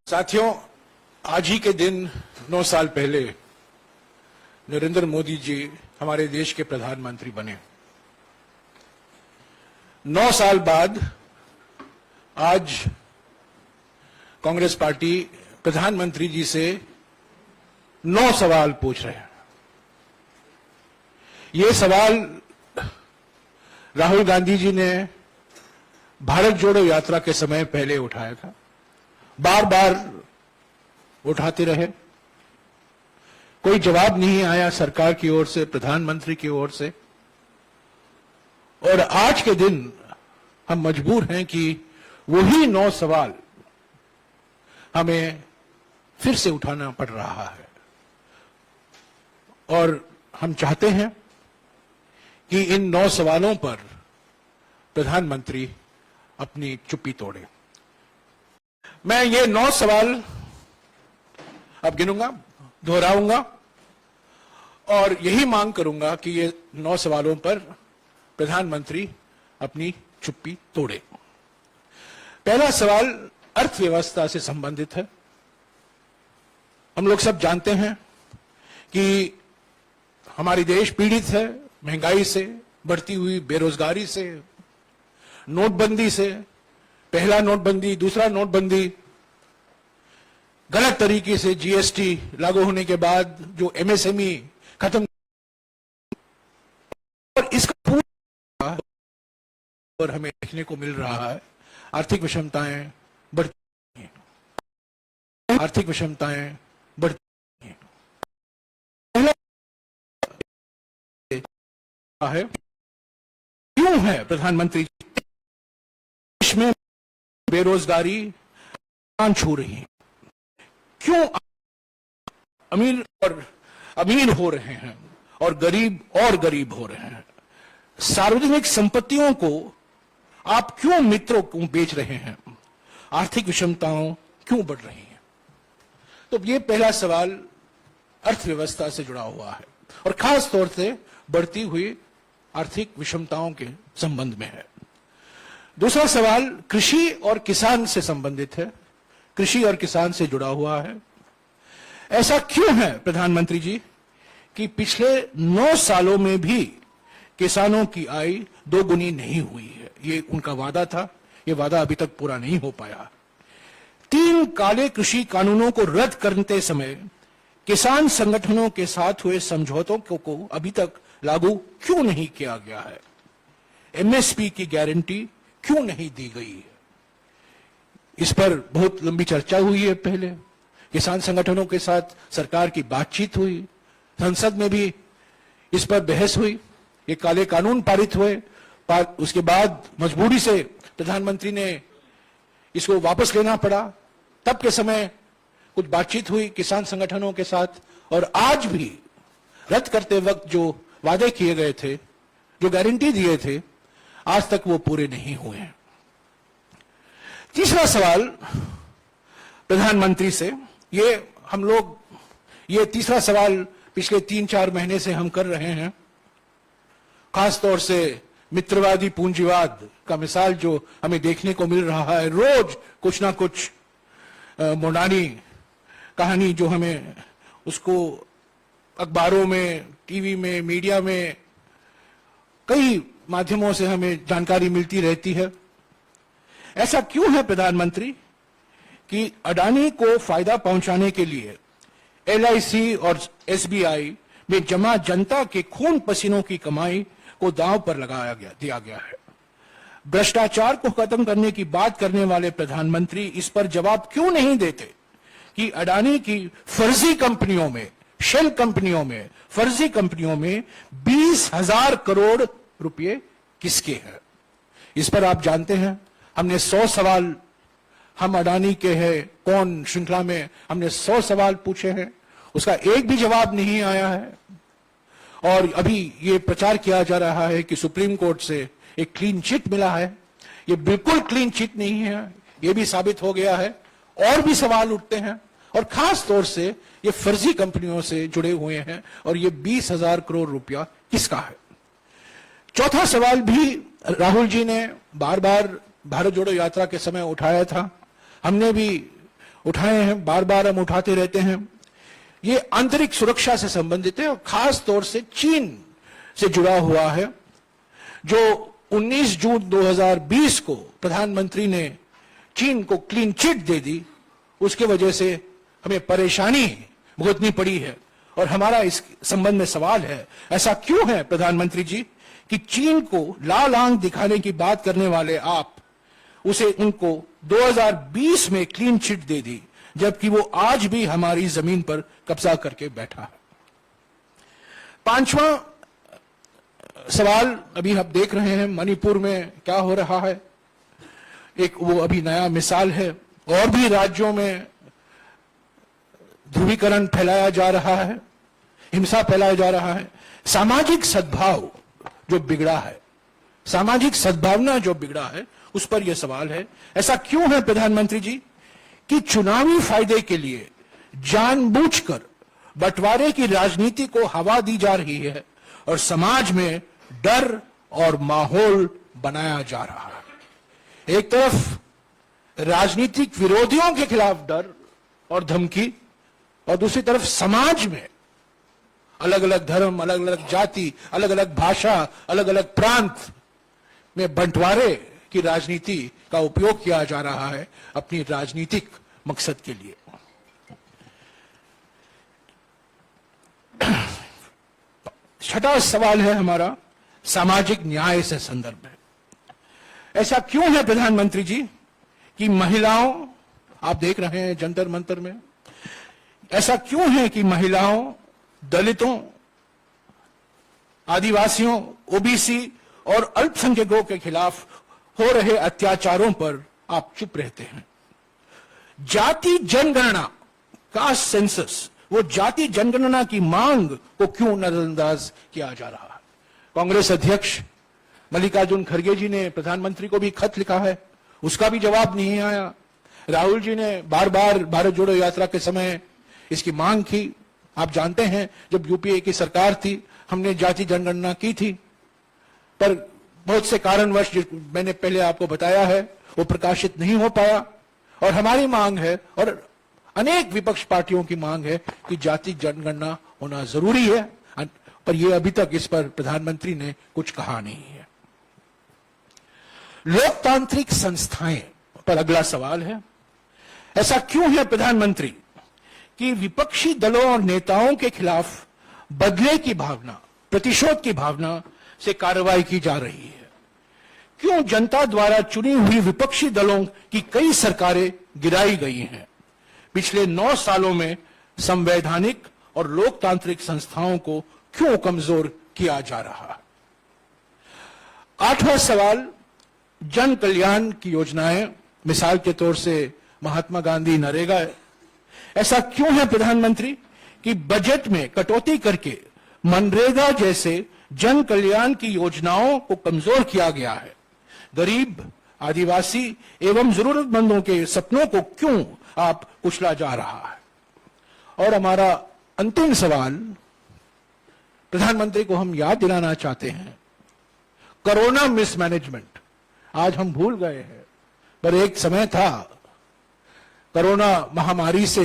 साथियों, आज ही के दिन 9 साल पहले नरेंद्र मोदी जी हमारे देश के प्रधानमंत्री बने। 9 साल बाद आज कांग्रेस पार्टी प्रधानमंत्री जी से 9 सवाल पूछ रहे हैं। ये सवाल राहुल गांधी जी ने भारत जोड़ो यात्रा के समय पहले उठाया था, बार बार उठाते रहे, कोई जवाब नहीं आया सरकार की ओर से, प्रधानमंत्री की ओर से। और आज के दिन हम मजबूर हैं कि वही 9 सवाल हमें फिर से उठाना पड़ रहा है। और हम चाहते हैं कि इन 9 सवालों पर प्रधानमंत्री अपनी चुप्पी तोड़े। मैं ये 9 सवाल अब गिनूंगा, दोहराऊंगा और यही मांग करूंगा कि ये 9 सवालों पर प्रधानमंत्री अपनी चुप्पी तोड़े। पहला सवाल अर्थव्यवस्था से संबंधित है। हम लोग सब जानते हैं कि हमारी देश पीड़ित है महंगाई से, बढ़ती हुई बेरोजगारी से, नोटबंदी से, पहला नोटबंदी, दूसरा नोटबंदी, गलत तरीके से जीएसटी लागू होने के बाद जो एमएसएमई खत्म, और इसका पूरा और हमें देखने को मिल रहा है आर्थिक विषमताएं बढ़ती हैं, आर्थिक विषमताएं बढ़ती हैं। पहला है क्यों है प्रधानमंत्री देश में बेरोजगारी छू रही है, क्यों अमीर हो रहे हैं और गरीब हो रहे हैं, सार्वजनिक संपत्तियों को आप क्यों मित्रों को बेच रहे हैं, आर्थिक विषमताओं क्यों बढ़ रही हैं। तो ये पहला सवाल अर्थव्यवस्था से जुड़ा हुआ है और खास तौर से बढ़ती हुई आर्थिक विषमताओं के संबंध में है। दूसरा सवाल कृषि और किसान से संबंधित है, कृषि और किसान से जुड़ा हुआ है। ऐसा क्यों है प्रधानमंत्री जी कि पिछले 9 सालों में भी किसानों की आय 2 गुनी नहीं हुई है। ये उनका वादा था, ये वादा अभी तक पूरा नहीं हो पाया। 3 काले कृषि कानूनों को रद्द करते समय किसान संगठनों के साथ हुए समझौतों को अभी तक लागू क्यों नहीं किया गया है। एमएसपी की गारंटी क्यों नहीं दी गई है। इस पर बहुत लंबी चर्चा हुई है। पहले किसान संगठनों के साथ सरकार की बातचीत हुई, संसद में भी इस पर बहस हुई, ये काले कानून पारित हुए, उसके बाद मजबूरी से प्रधानमंत्री ने इसको वापस लेना पड़ा। तब के समय कुछ बातचीत हुई किसान संगठनों के साथ, और आज भी रद्द करते वक्त जो वादे किए गए थे, जो गारंटी दिए थे, आज तक वो पूरे नहीं हुए हैं। तीसरा सवाल प्रधानमंत्री से, ये तीसरा सवाल पिछले 3-4 महीने से हम कर रहे हैं। खास तौर से मित्रवादी पूंजीवाद का मिसाल जो हमें देखने को मिल रहा है, रोज कुछ ना कुछ मोडानी कहानी जो हमें उसको अखबारों में, टीवी में, मीडिया में, कई माध्यमों से हमें जानकारी मिलती रहती है। ऐसा क्यों है प्रधानमंत्री कि अडानी को फायदा पहुंचाने के लिए एलआईसी और एसबीआई में जमा जनता के खून पसीनों की कमाई को दांव पर दिया गया है। भ्रष्टाचार को खत्म करने की बात करने वाले प्रधानमंत्री इस पर जवाब क्यों नहीं देते कि अडानी की फर्जी कंपनियों में, शेल कंपनियों में, फर्जी कंपनियों में 20,000 करोड़ रुपए किसके हैं। इस पर आप जानते हैं हमने 100 सवाल, हम अडानी के हैं कौन श्रृंखला में हमने 100 सवाल पूछे हैं, उसका एक भी जवाब नहीं आया है। और अभी ये प्रचार किया जा रहा है कि सुप्रीम कोर्ट से एक क्लीन चिट मिला है। ये बिल्कुल क्लीन चिट नहीं है, ये भी साबित हो गया है। और भी सवाल उठते हैं और खास तौर से ये फर्जी कंपनियों से जुड़े हुए हैं, और ये 20,000 करोड़ रुपया किसका है। चौथा सवाल भी राहुल जी ने बार बार भारत जोड़ो यात्रा के समय उठाया था, हमने भी उठाए हैं, बार बार हम उठाते रहते हैं। ये आंतरिक सुरक्षा से संबंधित है और खास तौर से चीन से जुड़ा हुआ है, जो 19 जून 2020 को प्रधानमंत्री ने चीन को क्लीन चिट दे दी। उसके वजह से हमें परेशानी भुगतनी पड़ी है और हमारा इस संबंध में सवाल है, ऐसा क्यों है प्रधानमंत्री जी कि चीन को लाल आंख दिखाने की बात करने वाले आप उसे उनको 2020 में क्लीन चिट दे दी, जबकि वो आज भी हमारी जमीन पर कब्जा करके बैठा है। पांचवा सवाल, अभी आप देख रहे हैं मणिपुर में क्या हो रहा है, एक वो अभी नया मिसाल है। और भी राज्यों में ध्रुवीकरण फैलाया जा रहा है, हिंसा फैलाया जा रहा है। सामाजिक सद्भाव जो बिगड़ा है, सामाजिक सद्भावना जो बिगड़ा है, उस पर यह सवाल है, ऐसा क्यों है प्रधानमंत्री जी कि चुनावी फायदे के लिए जानबूझकर बंटवारे की राजनीति को हवा दी जा रही है और समाज में डर और माहौल बनाया जा रहा है। एक तरफ राजनीतिक विरोधियों के खिलाफ डर और धमकी और दूसरी तरफ समाज में अलग अलग धर्म, अलग अलग जाति, अलग अलग भाषा, अलग अलग प्रांत में बंटवारे की राजनीति का उपयोग किया जा रहा है अपनी राजनीतिक मकसद के लिए। छठा सवाल है हमारा सामाजिक न्याय से संदर्भ में। ऐसा क्यों है प्रधानमंत्री जी कि महिलाओं, आप देख रहे हैं जंतर मंतर में, ऐसा क्यों है कि महिलाओं, दलितों, आदिवासियों, ओबीसी और अल्पसंख्यकों के खिलाफ हो रहे अत्याचारों पर आप चुप रहते हैं? जाति जनगणना, कास्ट सेंसस, वो जाति जनगणना की मांग को क्यों नजरअंदाज किया जा रहा है? कांग्रेस अध्यक्ष मल्लिकार्जुन खड़गे जी ने प्रधानमंत्री को भी खत लिखा है, उसका भी जवाब नहीं आया। राहुल जी ने बार बार भारत जोड़ो यात्रा के समय इसकी मांग की। आप जानते हैं जब यूपीए की सरकार थी, हमने जाति जनगणना की थी, पर बहुत से कारणवश मैंने पहले आपको बताया है वो प्रकाशित नहीं हो पाया। और हमारी मांग है और अनेक विपक्ष पार्टियों की मांग है कि जाति जनगणना होना जरूरी है, पर यह अभी तक इस पर प्रधानमंत्री ने कुछ कहा नहीं है। लोकतांत्रिक संस्थाएं पर अगला सवाल है, ऐसा क्यों है प्रधानमंत्री कि विपक्षी दलों और नेताओं के खिलाफ बदले की भावना, प्रतिशोध की भावना से कार्रवाई की जा रही है? क्यों जनता द्वारा चुनी हुई विपक्षी दलों की कई सरकारें गिराई गई हैं? पिछले 9 सालों में संवैधानिक और लोकतांत्रिक संस्थाओं को क्यों कमजोर किया जा रहा है? आठवां सवाल, जन कल्याण की योजनाएं, मिसाल के तौर से महात्मा गांधी नरेगा। ऐसा क्यों है प्रधानमंत्री कि बजट में कटौती करके मनरेगा जैसे जन कल्याण की योजनाओं को कमजोर किया गया है? गरीब, आदिवासी एवं जरूरतमंदों के सपनों को क्यों आप कुचला जा रहा है? और हमारा अंतिम सवाल, प्रधानमंत्री को हम याद दिलाना चाहते हैं, कोरोना मिसमैनेजमेंट आज हम भूल गए हैं, पर एक समय था कोरोना महामारी से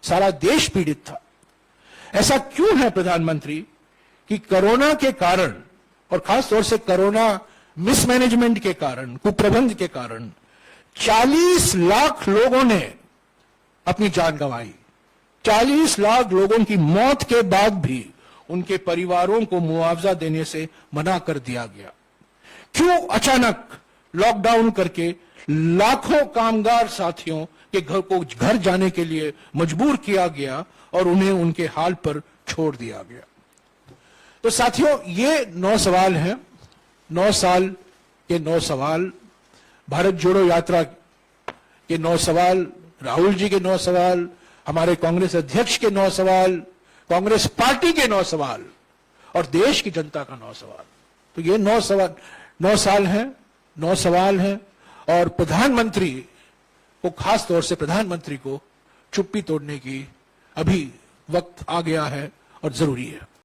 सारा देश पीड़ित था। ऐसा क्यों है प्रधानमंत्री कि कोरोना के कारण और खास तौर से कोरोना मिसमैनेजमेंट के कारण, कुप्रबंध के कारण 40 लाख लोगों ने अपनी जान गंवाई। 40 लाख लोगों की मौत के बाद भी उनके परिवारों को मुआवजा देने से मना कर दिया गया। क्यों अचानक लॉकडाउन करके लाखों कामगार साथियों के घर को घर जाने के लिए मजबूर किया गया और उन्हें उनके हाल पर छोड़ दिया गया? तो साथियों, ये 9 सवाल हैं, 9 साल के 9 सवाल, भारत जोड़ो यात्रा के 9 सवाल, राहुल जी के 9 सवाल, हमारे कांग्रेस अध्यक्ष के 9 सवाल, कांग्रेस पार्टी के 9 सवाल और देश की जनता का 9 सवाल। तो ये 9 साल हैं, 9 सवाल हैं और प्रधानमंत्री को, खास तौर से प्रधानमंत्री को चुप्पी तोड़ने की अभी वक्त आ गया है और जरूरी है।